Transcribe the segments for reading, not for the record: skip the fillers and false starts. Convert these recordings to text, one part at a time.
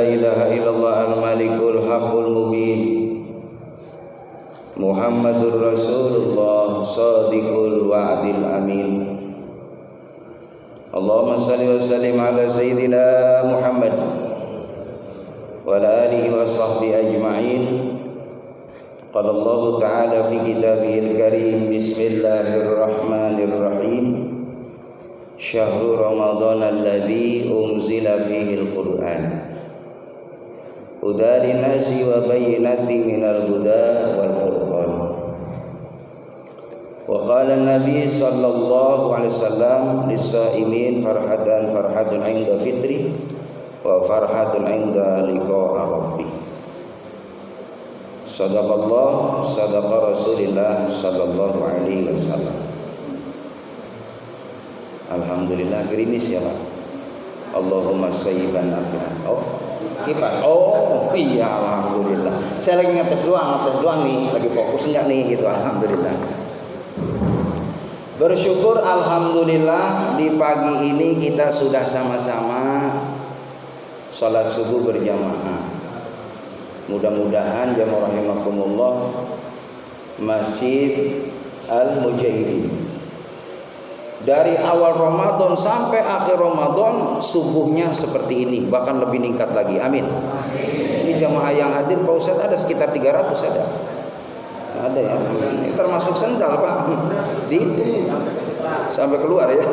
ilaha illallah al-malikul haqqul mubin Muhammadur Rasulullah sadiqul wa'dil amin. Allahumma salli wa sallim ala sayyidina Muhammad wa ala alihi wa sahbihi ajma'in. Qala Allah ta'ala fi kitabihil karim, bismillahirrahmanirrahim. Syahrul Ramadan alladzi unzila fihil Qur'an hudan linnasi wa bayyinatin minal huda wal furqan. Wa qala an-nabi sallallahu alaihi wasallam lis-shaimin farhatun 'inda fitri wa farhatun 'inda liqa'i rabbi. Sadaqallah, sadaqa Rasulillah sallallahu alaihi wasallam. Alhamdulillah, gerimis ya Pak. Allahumma sayyiban nafi'an. Oh, kipas. Oh iya, alhamdulillah. Saya lagi ngetes doang nih. Lagi fokus enggak nih gitu, alhamdulillah. Bersyukur alhamdulillah di pagi ini kita sudah sama-sama salat subuh berjamaah. Mudah-mudahan jamaah rahimakumullah Masjid Al-Mujahidin dari awal Ramadan sampai akhir Ramadan subuhnya seperti ini, bahkan lebih meningkat lagi. Amin. Ini jamaah yang hadir Pak Ustadz ada sekitar 300 ada. Ada ya. Ini termasuk sendal Pak. Itu sampai keluar ya.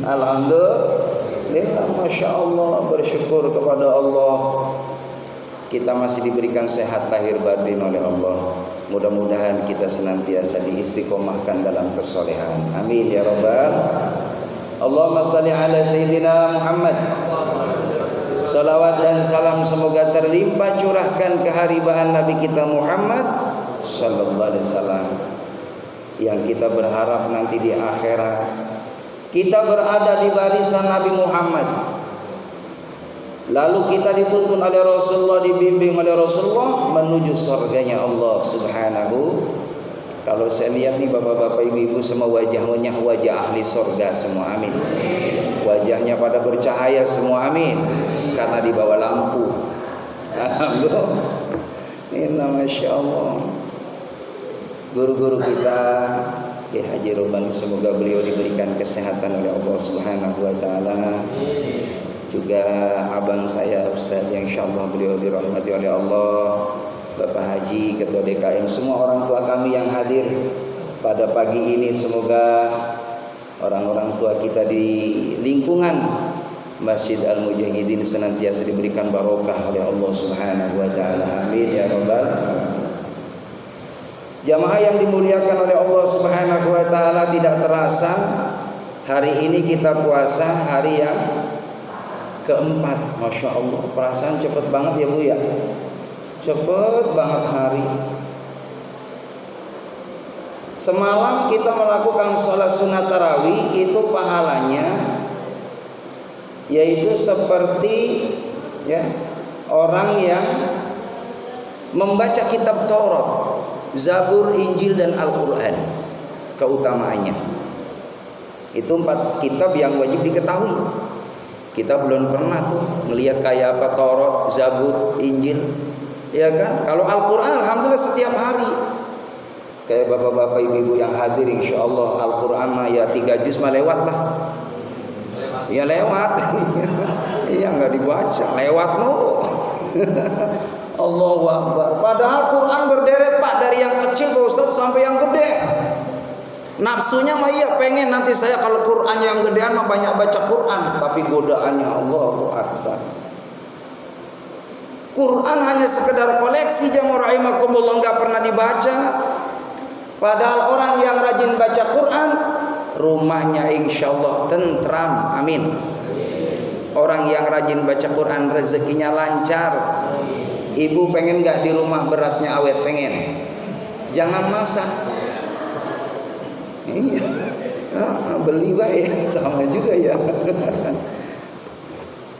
Alhamdulillah, masya Allah, bersyukur kepada Allah. Kita masih diberikan sehat lahir batin oleh Allah. Mudah-mudahan kita senantiasa diistiqomahkan dalam kesolehan. Amin ya rabbal. Allahumma salli ala sayyidina Muhammad. Salawat dan salam semoga terlimpah curahkan keharibaan Nabi kita Muhammad sallallahu alaihi wasallam, yang kita berharap nanti di akhirat kita berada di barisan Nabi Muhammad. Lalu kita dituntun oleh Rasulullah, dibimbing oleh Rasulullah menuju surganya Allah Subhanahu. Kalau saya lihat nih bapak-bapak ibu-ibu semua wajahnya wajah ahli surga semua, amin. Wajahnya pada bercahaya semua, amin. Karena di bawah lampu. Alhamdulillah. Inna masya Allah. Guru-guru kita Ki Haji Rombang, semoga beliau diberikan kesehatan oleh Allah Subhanahu wa taala. Juga abang saya Ustaz yang insyaallah beliau dirahmati oleh Allah, Bapak Haji, Ketua DKM, semua orang tua kami yang hadir pada pagi ini. Semoga orang-orang tua kita di lingkungan Masjid Al-Mujahidin senantiasa diberikan barokah oleh Allah Subhanahu wa taala. Amin ya rabbal alamin. Jamaah yang dimuliakan oleh Allah Subhanahu wa taala, tidak terasa hari ini kita puasa hari yang keempat. Masya Allah, perasaan cepet banget ya Bu ya. Cepet banget hari. Semalam kita melakukan sholat sunat tarawih, itu pahalanya yaitu seperti ya orang yang membaca kitab Taurat, Zabur, Injil dan Al-Quran. Keutamaannya itu 4 kitab yang wajib diketahui. Kita belum pernah tuh melihat kayak apa Taurat, Zabur, Injil, ya kan? Kalau Al-Quran alhamdulillah setiap hari. Kayak bapak-bapak ibu-ibu yang hadir, insya Allah Al-Quran mah ya 3 juz mah lewat lah. Ya lewat. Iya nggak dibaca, lewat mulu. Allahu Akbar. Padahal Quran berderet Pak, dari yang kecil Pak Ustaz sampai yang gede. Nafsunya mah iya pengen nanti saya kalau Quran yang gedean mah banyak baca Quran, tapi godaannya Allahu Akbar. Quran hanya sekedar koleksi jamaah rahimakumullah, enggak pernah dibaca. Padahal orang yang rajin baca Quran rumahnya insyaallah tentram, amin. Orang yang rajin baca Quran rezekinya lancar. Ibu pengen enggak di rumah berasnya awet? Pengen. Jangan masak. Iya, beli baik sama juga ya.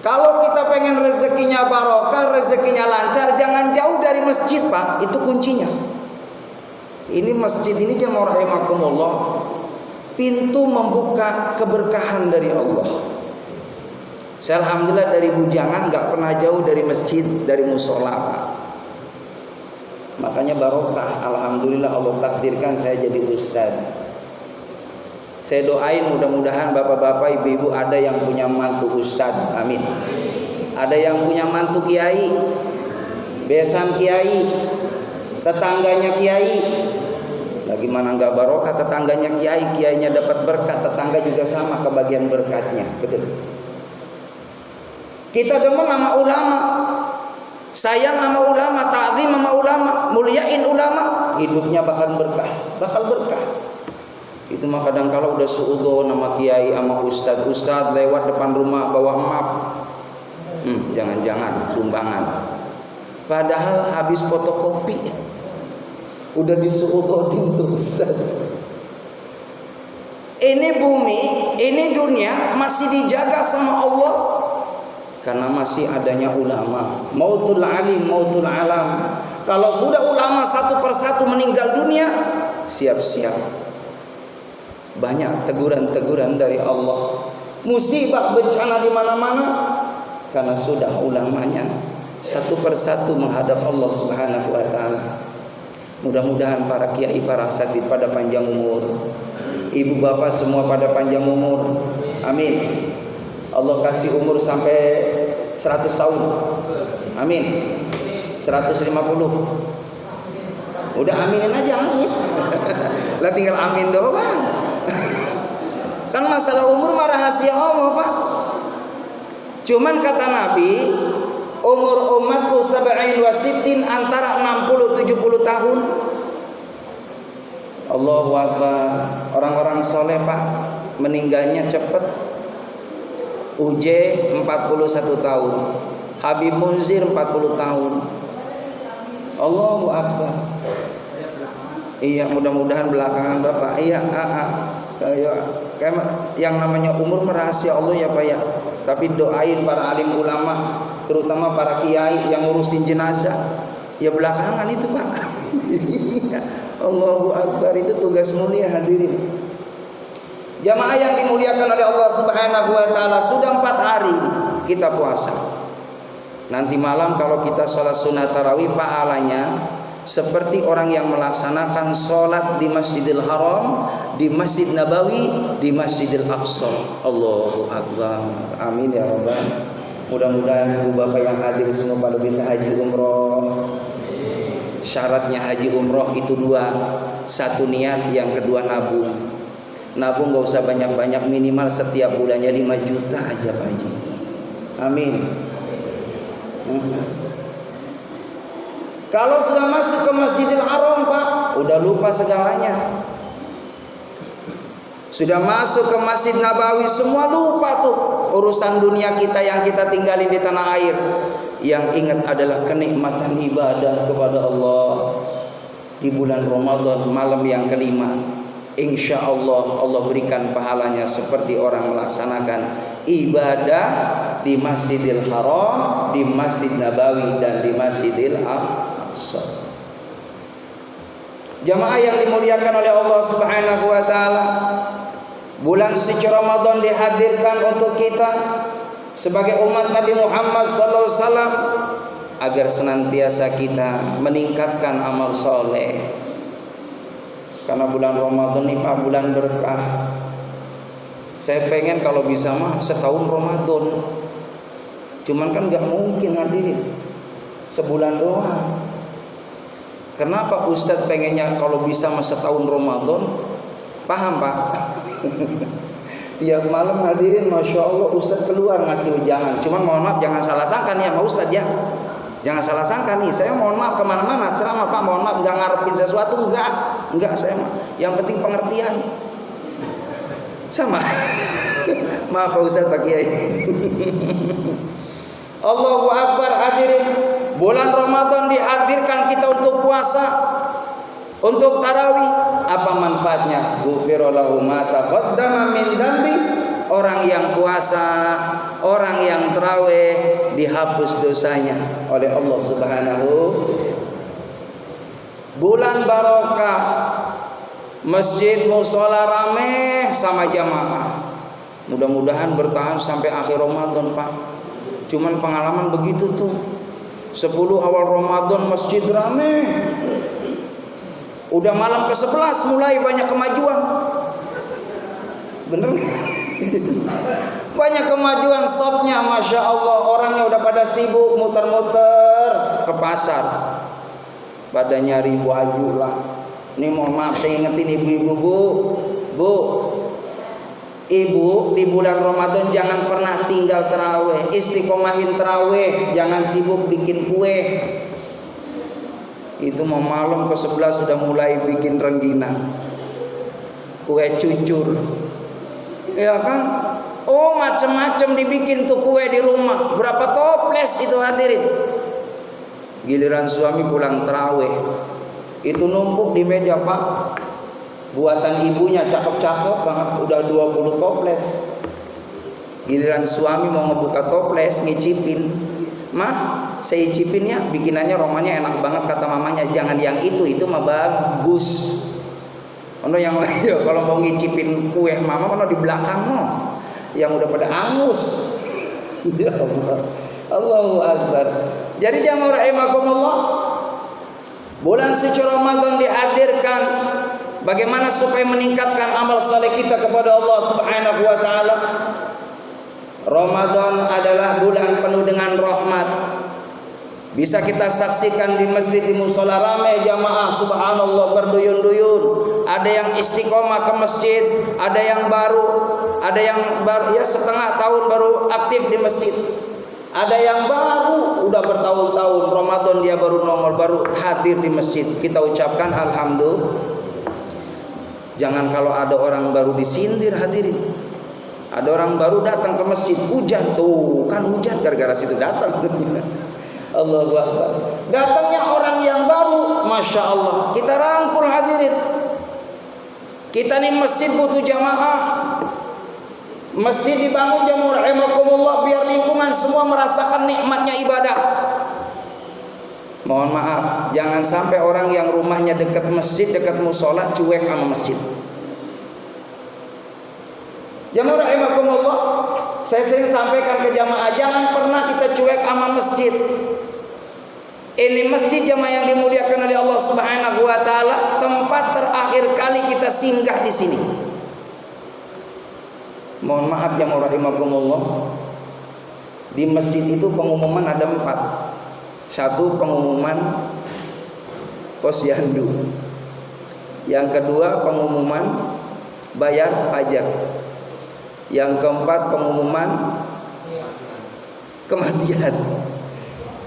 Kalau kita pengen rezekinya barokah, rezekinya lancar, jangan jauh dari masjid Pak, itu kuncinya. Ini masjid ini jamaah rahimakumullah, pintu membuka keberkahan dari Allah. Saya alhamdulillah dari bujangan nggak pernah jauh dari masjid, dari musola Pak. Makanya barokah, alhamdulillah Allah takdirkan saya jadi ustaz. Saya doain mudah-mudahan bapak-bapak, ibu-ibu ada yang punya mantu ustaz, amin. Ada yang punya mantu kiai, besan kiai, tetangganya kiai. Lagi mana nggak barokah, tetangganya kiai, kiainya dapat berkat, tetangga juga sama kebagian berkatnya, betul. Kita demen sama ulama, sayang sama ulama, ta'zim sama ulama, muliain ulama, hidupnya bakal berkah, bakal berkah. Itu mah kadang kalau udah suudzon sama kiai sama ustad lewat depan rumah bawa map, jangan-jangan sumbangan. Padahal habis fotokopi, udah disuudzonin tuh ustad. Ini bumi, ini dunia masih dijaga sama Allah. Karena masih adanya ulama. Mautul alim, mautul alam. Kalau sudah ulama satu persatu meninggal dunia, siap-siap banyak teguran-teguran dari Allah. Musibah bencana di mana-mana karena sudah ulamanya satu persatu menghadap Allah Subhanahu wa taala. Mudah-mudahan para kiai, para asatidz pada panjang umur. Ibu bapak semua pada panjang umur. Amin. Allah kasih umur sampai 100 tahun. Amin. 150. Udah aminin aja, amin. Lah tinggal amin doang. Kan masalah umur mah rahasia Allah, Pak. Cuman kata Nabi, umur umatku 70 wa sittin, antara 60-70 tahun. Allahu Akbar. Orang-orang soleh Pak meninggalnya cepat. UJ 41 tahun, Habib Munzir 40 tahun. Allahu Akbar. Iya, mudah-mudahan belakangan Bapak. Iya, kayak yang namanya umur rahasia Allah ya Pak ya. Tapi doain para alim ulama, terutama para kiai yang ngurusin jenazah. Ya belakangan itu Pak. Allahu Akbar, itu tugas mulia hadirin. Jamaah yang dimuliakan oleh Allah Subhanahu wa taala, sudah 4 hari kita puasa. Nanti malam kalau kita sholat sunat tarawih, pahalanya seperti orang yang melaksanakan sholat di Masjidil Haram, di Masjid Nabawi, di Masjidil Aqsa. Allahu Akbar. Amin ya rabbal. Mudah-mudahan ibu bapak yang hadir semua pada bisa haji umroh. Syaratnya haji umroh itu 2. Satu niat, yang kedua nabung. Nabung gak usah banyak-banyak, minimal setiap bulannya 5 juta aja Pak Haji. Amin. Kalau sudah masuk ke Masjidil Haram Pak, udah lupa segalanya. Sudah masuk ke Masjid Nabawi, semua lupa tuh urusan dunia kita yang kita tinggalin di tanah air. Yang ingat adalah kenikmatan ibadah kepada Allah di bulan Ramadan, malam yang kelima. Insya Allah Allah berikan pahalanya seperti orang melaksanakan ibadah di Masjidil Haram, di Masjid Nabawi, dan di Masjidil Aqsa. Jamaah yang dimuliakan oleh Allah Subhanahu wa taala, bulan suci Ramadan dihadirkan untuk kita sebagai umat Nabi Muhammad sallallahu alaihi wasallam agar senantiasa kita meningkatkan amal soleh. Karena bulan Ramadan ini Pak, bulan berkah. Saya pengen kalau bisa mah setahun Ramadan. Cuman kan gak mungkin hadirin, sebulan doang. Kenapa Ustadz pengennya kalau bisa mah setahun Ramadan? Paham Pak? Tiap malam hadirin, Masya Allah Ustadz keluar ngasih ujangan. Cuman mohon maaf jangan salah sangka nih sama Ustadz ya. Jangan salah sangka nih, saya mohon maaf kemana-mana ceramah Pak, mohon maaf nggak ngarepin sesuatu, enggak saya mah. Yang penting pengertian. Sama. Maaf Pak Ustadz, Pak Kiai. Allahu Akbar hadirin. Bulan Ramadan dihadirkan kita untuk puasa, untuk tarawih. Apa manfaatnya? Ghufira lahu ma taqaddama min dzambi. Orang yang puasa, orang yang tarawih, dihapus dosanya oleh Allah Subhanahu. Bulan barokah, masjid musola rame sama jamaah. Mudah-mudahan bertahan sampai akhir Ramadan, Pak. Cuman pengalaman begitu tuh. 10 awal Ramadan masjid rame. Udah malam ke-11 mulai banyak kemajuan. Bener gak? Banyak kemajuan shopnya, Masya Allah. Orangnya udah pada sibuk muter-muter ke pasar, pada nyari baju lah. Ini mohon maaf saya ingetin ibu-ibu, bu, ibu di bulan Ramadan jangan pernah tinggal terawih, istiqomahin terawih, jangan sibuk bikin kue. Itu mau malam ke-11 sudah mulai bikin rengginang, kue cucur, ya kan? Oh macem-macem dibikin tuh kue di rumah. Berapa toples itu hadirin. Giliran suami pulang terawih, itu numpuk di meja, Pak. Buatan ibunya cakep-cakep banget, udah 20 toples. Giliran suami mau ngebuka toples, ngicipin. Mah, saya icipin ya, bikinannya romannya enak banget kata mamanya. Jangan yang itu mah bagus. Ono yang lain kalau mau ngicipin kue mama ono di belakangmu yang udah pada angus. Ya Allah. Allahu Akbar. Jadi jamaah rahimakumullah, bulan suci Ramadan dihadirkan bagaimana supaya meningkatkan amal saleh kita kepada Allah Subhanahu wa taala. Ramadan adalah bulan penuh dengan rahmat. Bisa kita saksikan di masjid, di musola ramai jamaah, subhanallah, berduyun-duyun. Ada yang istiqomah ke masjid, ada yang baru ya setengah tahun baru aktif di masjid. Ada yang baru udah bertahun-tahun Ramadan dia baru nongol, baru hadir di masjid. Kita ucapkan alhamdulillah. Jangan kalau ada orang baru disindir hadirin. Ada orang baru datang ke masjid, hujan tuh, kan hujan gara-gara situ datang. Allahu Akbar. Datangnya orang yang baru, Masya Allah, kita rangkul hadirin. Kita nih masjid butuh jamaah. Masjid dibangun jamaah rahimakumullah biar lingkungan semua merasakan nikmatnya ibadah. Mohon maaf, jangan sampai orang yang rumahnya dekat masjid, dekat musola, cuek sama masjid. Jamaah rahimakumullah, saya sering sampaikan ke jamaah, jangan pernah kita cuek sama masjid. Ini masjid jamaah yang dimuliakan oleh Allah Subhanahu wa taala, tempat terakhir kali kita singgah di sini. Mohon maaf jamaah rahimakumullah, di masjid itu pengumuman ada 4. 1 pengumuman posyandu. Yang kedua pengumuman bayar pajak. Yang keempat pengumuman kematian.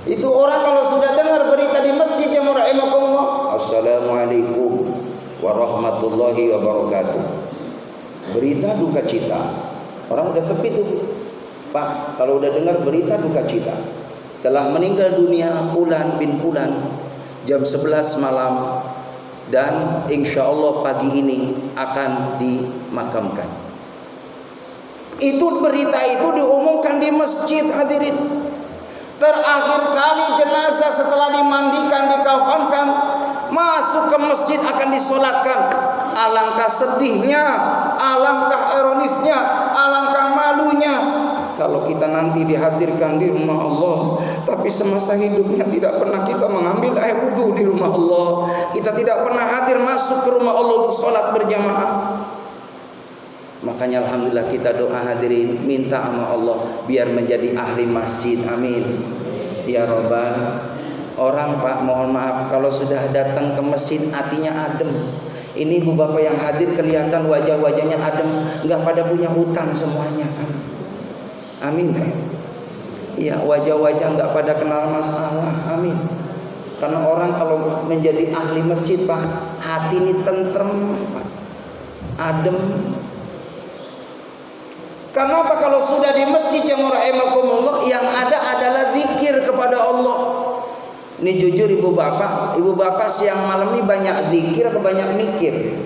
Itu orang kalau sudah dengar berita di masjid yang rahimakumullah, assalamualaikum warahmatullahi wabarakatuh, berita duka cita. Orang udah sepi tuh, Pak. Kalau udah dengar berita duka cita, telah meninggal dunia Fulan bin Fulan jam 11 malam dan insya Allah pagi ini akan dimakamkan. Itu berita itu diumumkan di masjid hadirin. Terakhir kali jenazah setelah dimandikan, dikafankan, masuk ke masjid akan disolatkan. Alangkah sedihnya, alangkah ironisnya, alangkah malunya kalau kita nanti dihadirkan di rumah Allah, tapi semasa hidupnya tidak pernah kita mengambil air wudu di rumah Allah. Kita tidak pernah hadir masuk ke rumah Allah untuk sholat berjamaah. Makanya alhamdulillah kita doa hadirin, minta sama Allah biar menjadi ahli masjid, amin ya Rabbal. Orang Pak, mohon maaf kalau sudah datang ke masjid hatinya adem. Ini ibu bapak yang hadir kelihatan wajah-wajahnya adem, nggak pada punya hutang semuanya, amin. Iya, wajah-wajah nggak pada kenal masalah, amin. Karena orang kalau menjadi ahli masjid Pak, hati ini tentrem, Pak, adem. Karena apa? Kalau sudah di masjid yang rahimakumullah, yang ada adalah zikir kepada Allah. Ini jujur ibu bapak siang malam ini banyak zikir apa banyak mikir?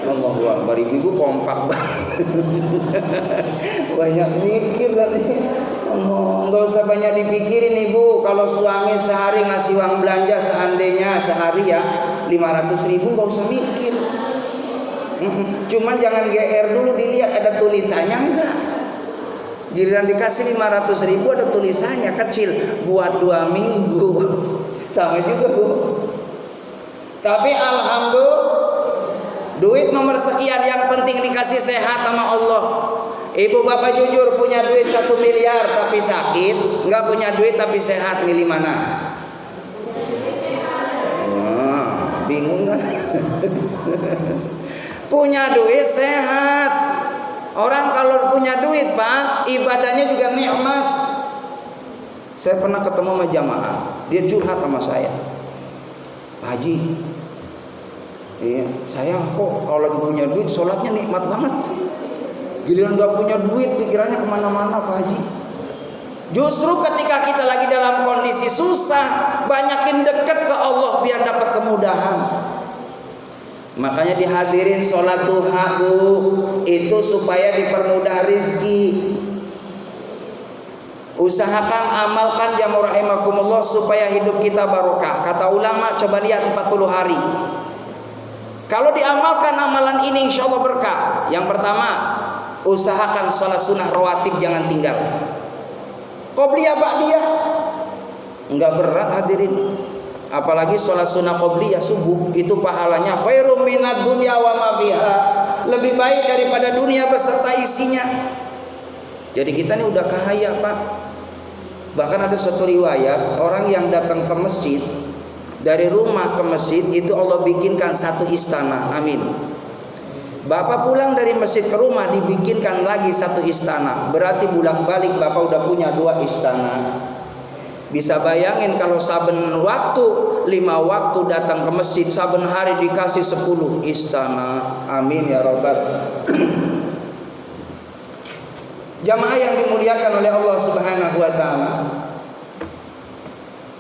Allahu Akbar, ibu kompak banget. Banyak mikir berarti. Enggak usah banyak dipikirin ibu. Kalau suami sehari ngasih uang belanja seandainya sehari ya 500.000, enggak usah mikir. Cuman jangan GR dulu, dilihat ada tulisannya enggak. Giliran dikasih 500.000 ada tulisannya kecil, buat 2 minggu. Sama juga Bu. Tapi alhamdulillah duit nomor sekian, yang penting dikasih sehat sama Allah. Ibu bapak jujur, punya duit 1 miliar tapi sakit, nggak punya duit tapi sehat, milih mana? Bingung kan? Punya duit sehat. Orang kalau punya duit Pak, ibadahnya juga nikmat. Saya pernah ketemu sama jamaah, dia curhat sama saya, Pak Haji, iya, saya kok kalau lagi punya duit sholatnya nikmat banget. Giliran gak punya duit pikirannya kemana-mana Pak Haji. Justru ketika kita lagi dalam kondisi susah, banyakin dekat ke Allah biar dapat kemudahan. Makanya dihadirin sholat duha Bu, itu supaya dipermudah rizki. Usahakan amalkan jamu rahimakumullah supaya hidup kita barokah. Kata ulama, coba lihat 40 hari. Kalau diamalkan amalan ini insya Allah berkah. Yang pertama, usahakan sholat sunnah rawatib jangan tinggal. Qobliyah ba'diyah enggak berat hadirin. Apalagi sholat sunnah qobliyah subuh, itu pahalanya khairum minad dunya wa ma fiha, lebih baik daripada dunia beserta isinya. Jadi kita ini udah kaya Pak. Bahkan ada suatu riwayat, orang yang datang ke masjid, dari rumah ke masjid itu Allah bikinkan 1 istana. Amin. Bapak pulang dari masjid ke rumah dibikinkan lagi 1 istana. Berarti bolak-balik Bapak udah punya 2 istana. Bisa bayangin kalau saben waktu 5 waktu datang ke masjid, saben hari dikasih 10 istana. Amin ya Rabbal. Jamaah yang dimuliakan oleh Allah Subhanahu wa taala.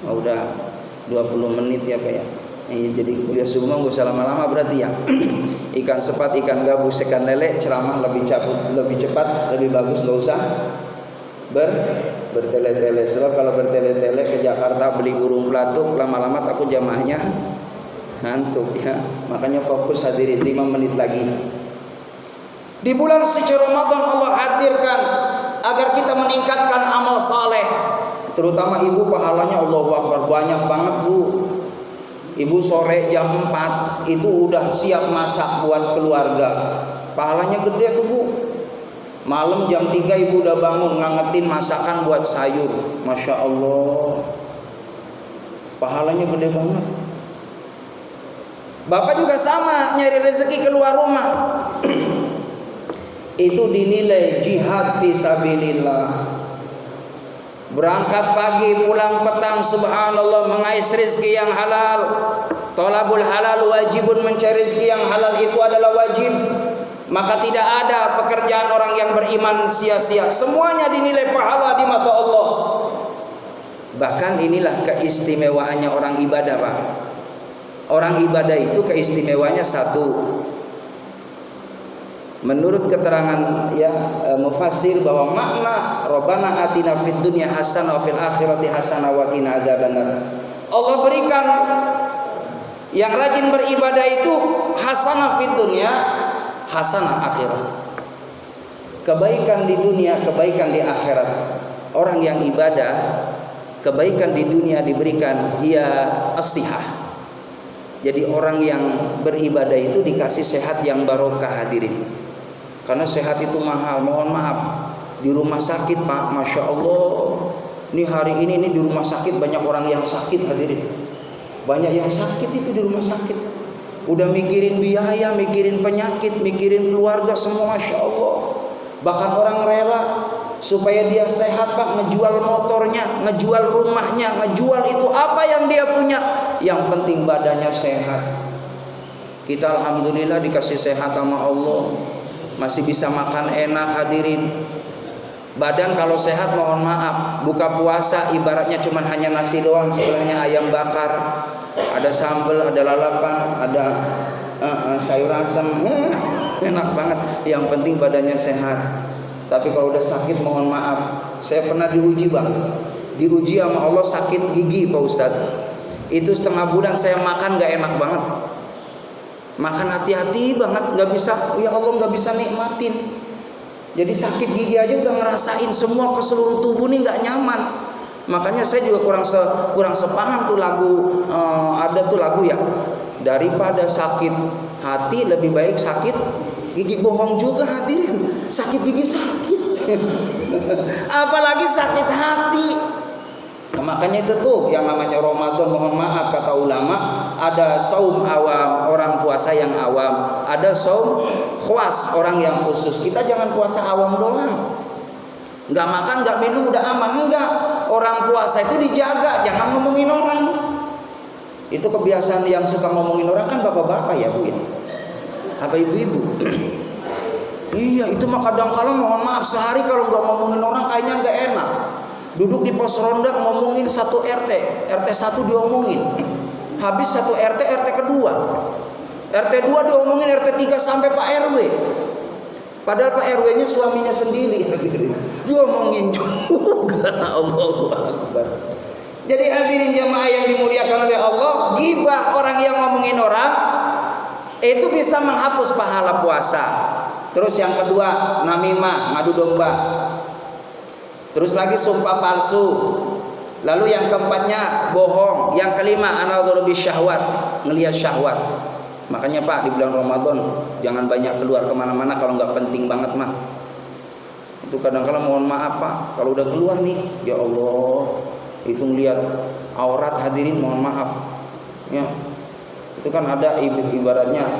Oh, udah 20 menit ya Pak ya. Jadi kuliah subuh enggak usah lama-lama berarti ya. Ikan sepat, ikan gabus, ikan lele, ceramah lebih cepat, lebih bagus, enggak usah bertele-tele. Sebab kalau bertele-tele ke Jakarta beli burung pelatuk, lama-lama takut jamaahnya ngantuk ya. Makanya fokus hadirin 5 menit lagi. Di bulan suci Ramadan Allah hadirkan agar kita meningkatkan amal saleh. Terutama ibu pahalanya Allahu Akbar banyak banget Bu. Ibu sore jam 4 itu udah siap masak buat keluarga. Pahalanya gede tuh Bu. Malam jam 3 ibu udah bangun ngangetin masakan buat sayur. Masya Allah. Pahalanya gede banget. Bapak juga sama, nyari rezeki keluar rumah. Itu dinilai jihad fisabilillah. Berangkat pagi pulang petang, subhanallah, mengais rezeki yang halal. Thalabul halal wajibun, mencari rezeki yang halal itu adalah wajib. Maka tidak ada pekerjaan orang yang beriman sia-sia. Semuanya dinilai pahala di mata Allah. Bahkan inilah keistimewaannya orang ibadah Pak. Orang ibadah itu keistimewaannya satu. Menurut keterangan ya mufassir bahwa makna Rabbana atina fid dunya hasanah wa fil akhirati hasanah wa qina adzabannar. Allah berikan yang rajin beribadah itu hasanah fid dunya, hasanah akhirat. Kebaikan di dunia, kebaikan di akhirat. Orang yang ibadah, kebaikan di dunia diberikan ia as-sihah. Jadi orang yang beribadah itu dikasih sehat yang barokah hadirin. Karena sehat itu mahal. Mohon maaf, di rumah sakit Pak, Masya Allah, ini hari ini di rumah sakit banyak orang yang sakit hadirin. Banyak yang sakit itu di rumah sakit. Udah mikirin biaya, mikirin penyakit, mikirin keluarga semua, Masya Allah. Bahkan orang rela supaya dia sehat Pak, ngejual motornya, ngejual rumahnya, ngejual itu apa yang dia punya. Yang penting badannya sehat. Kita alhamdulillah dikasih sehat sama Allah. Masih bisa makan enak hadirin. Badan kalau sehat mohon maaf, buka puasa ibaratnya cuman hanya nasi doang, sebelahnya ayam bakar, ada sambal, ada lalapan, ada sayur asam, enak banget. Yang penting badannya sehat. Tapi kalau udah sakit mohon maaf. Saya pernah diuji Bang, diuji sama Allah sakit gigi Pak Ustadz. Itu setengah bulan saya makan gak enak banget. Makan hati-hati banget, nggak bisa, ya Allah nggak bisa nikmatin. Jadi sakit gigi aja udah ngerasain semua ke seluruh tubuh nih nggak nyaman. Makanya saya juga kurang sepaham tuh lagu, ada tuh lagu ya, daripada sakit hati lebih baik sakit gigi. Bohong juga hadirin, sakit gigi sakit apalagi sakit hati. Nah, makanya itu tuh yang namanya Ramadan, mohon maaf kata ulama, ada saum awam, orang puasa yang awam, ada saum khuas, orang yang khusus. Kita jangan puasa awam doang, nggak makan nggak minum udah aman, enggak. Orang puasa itu dijaga, jangan ngomongin orang. Itu kebiasaan yang suka ngomongin orang kan bapak-bapak ya Bu ya, apa ibu-ibu. Iya, itu mah kadang-kadang mohon maaf sehari kalau nggak ngomongin orang kayaknya nggak enak. Duduk di pos ronda ngomongin satu RT 1 diomongin, habis satu RT kedua, RT 2 diomongin, RT 3 sampai Pak RW. Padahal Pak RW-nya suaminya sendiri diomongin juga. Allahu Akbar. Jadi hadirin jamaah yang dimuliakan oleh Allah, ghibah orang yang ngomongin orang itu bisa menghapus pahala puasa. Terus yang kedua, namimah, ngadu domba. Terus lagi sumpah palsu. Lalu yang keempatnya bohong. Yang kelima anadhuru bisyahwat, ngelihat syahwat. Makanya Pak di bulan Ramadan jangan banyak keluar kemana-mana kalau nggak penting banget mah. Itu kadang-kadang mohon maaf Pak, kalau udah keluar nih, ya Allah, itu ngelihat aurat hadirin mohon maaf. Ya. Itu kan ada ibaratnya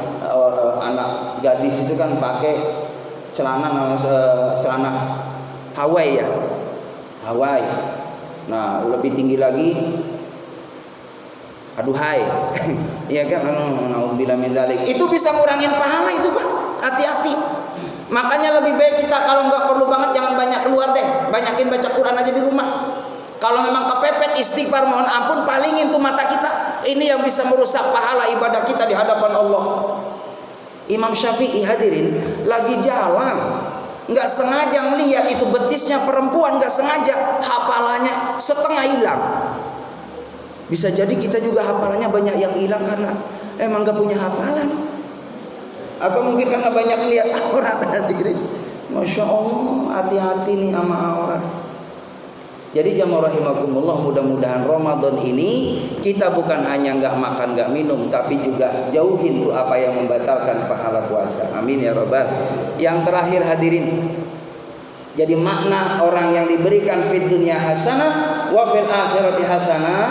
anak gadis itu kan pakai celana Hawaii ya. Hawaii. Nah, lebih tinggi lagi aduhai. Iya kan? Nauzubillah min dzalik. Itu bisa ngurangin pahala itu, Pak. Hati-hati. Makanya lebih baik kita kalau nggak perlu banget jangan banyak keluar deh. Banyakin baca Quran aja di rumah. Kalau memang kepepet istighfar mohon ampun, palingin tuh mata kita. Ini yang bisa merusak pahala ibadah kita di hadapan Allah. Imam Syafi'i hadirin lagi jalan, nggak sengaja melihat itu betisnya perempuan, nggak sengaja, hafalannya setengah hilang. Bisa jadi kita juga hafalannya banyak yang hilang karena emang nggak punya hafalan, atau mungkin karena banyak melihat aurat hadirin. Masya Allah, hati-hati nih sama aurat. Jadi jamaah rahimakumullah, mudah-mudahan Ramadan ini kita bukan hanya nggak makan nggak minum, tapi juga jauhin tuh apa yang membatalkan pahala puasa. Amin ya rabbal. Yang terakhir hadirin, jadi makna orang yang diberikan fid dunya hasanah wa fil akhirati hasanah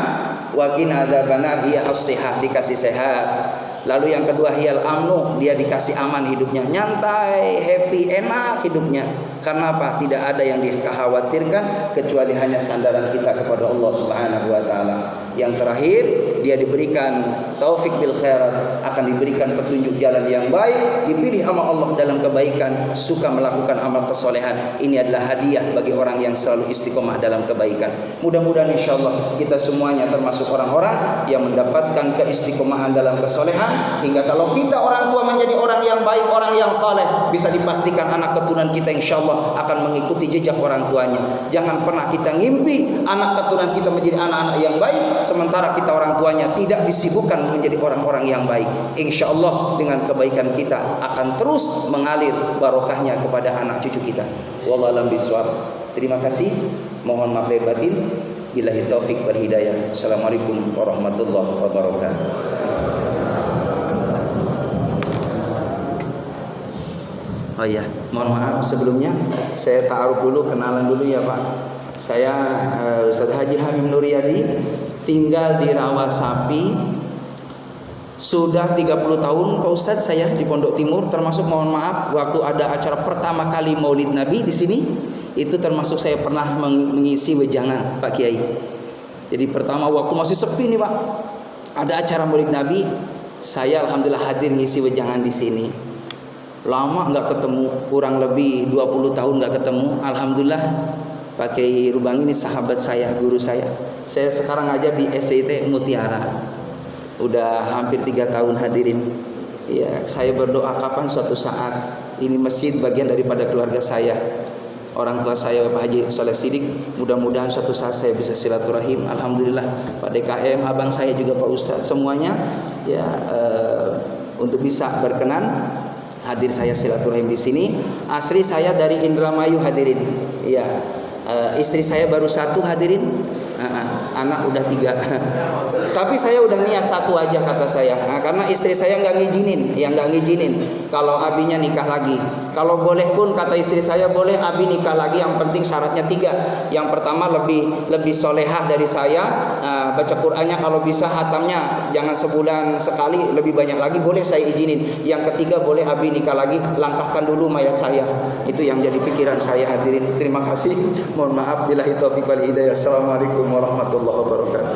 wa qina adzabannar, hiya as-shihah, dikasih sehat. Lalu yang kedua hiyal amnu, dia dikasih aman hidupnya, nyantai, happy, enak hidupnya. Karena apa? Tidak ada yang dikhawatirkan kecuali hanya sandaran kita kepada Allah Subhanahu wa taala. Yang terakhir, dia diberikan taufik bil khairat, akan diberikan petunjuk jalan yang baik, dipilih sama Allah dalam kebaikan, suka melakukan amal kesolehan. Ini adalah hadiah bagi orang yang selalu istiqomah dalam kebaikan. Mudah-mudahan insyaallah kita semuanya termasuk orang-orang yang mendapatkan keistiqomahan dalam kesolehan, hingga kalau kita orang tua menjadi orang yang baik, orang yang saleh, bisa dipastikan anak keturunan kita insyaallah akan mengikuti jejak orang tuanya. Jangan pernah kita ngimpi anak keturunan kita menjadi anak-anak yang baik, sementara kita orang tuanya tidak disibukkan menjadi orang-orang yang baik. Insyaallah dengan kebaikan kita akan terus mengalir barokahnya kepada anak cucu kita. Wallahu a'lam bishawab. Terima kasih. Mohon maaf lahir batin. Billahi taufik wal hidayah. Assalamualaikum warahmatullahi wabarakatuh. Oh iya, mohon maaf sebelumnya saya ta'aruf dulu, kenalan dulu ya Pak. Saya Ustaz Haji Hamim Nuryadi, tinggal di Rawasapi. Sudah 30 tahun Pak Ustaz saya di Pondok Timur, termasuk mohon maaf waktu ada acara pertama kali Maulid Nabi di sini, itu termasuk saya pernah mengisi wejangan Pak Kiai. Jadi pertama waktu masih sepi nih Pak, ada acara Maulid Nabi, saya alhamdulillah hadir ngisi wejangan di sini. Lama nggak ketemu, kurang lebih 20 tahun nggak ketemu. Alhamdulillah Pak Kiai Rubang ini sahabat saya, guru saya. Saya sekarang aja di STT Mutiara, udah hampir 3 tahun hadirin. Ya, saya berdoa kapan suatu saat ini masjid bagian daripada keluarga saya. Orang tua saya Pak Haji Soleh Sidik, mudah-mudahan suatu saat saya bisa silaturahim. Alhamdulillah Pak DKM, abang saya juga Pak Ustadz, semuanya ya untuk bisa berkenan hadir saya silaturahim di sini. Asli saya dari Indramayu hadirin. Iya. Istri saya baru 1 hadirin. Anak udah 3. Tapi saya udah niat 1 aja kata saya. Karena istri saya nggak ngizinin kalau abinya nikah lagi. Kalau boleh pun kata istri saya, boleh abi nikah lagi, yang penting syaratnya 3. Yang pertama lebih solehah dari saya, baca Qur'annya kalau bisa hatamnya jangan sebulan sekali, lebih banyak lagi boleh saya izinin. Yang ketiga boleh abi nikah lagi, langkahkan dulu mayat saya. Itu yang jadi pikiran saya hadirin. Terima kasih. Mohon maaf billahi taufiq wal hidayah. Assalamualaikum warahmatullahi wabarakatuh.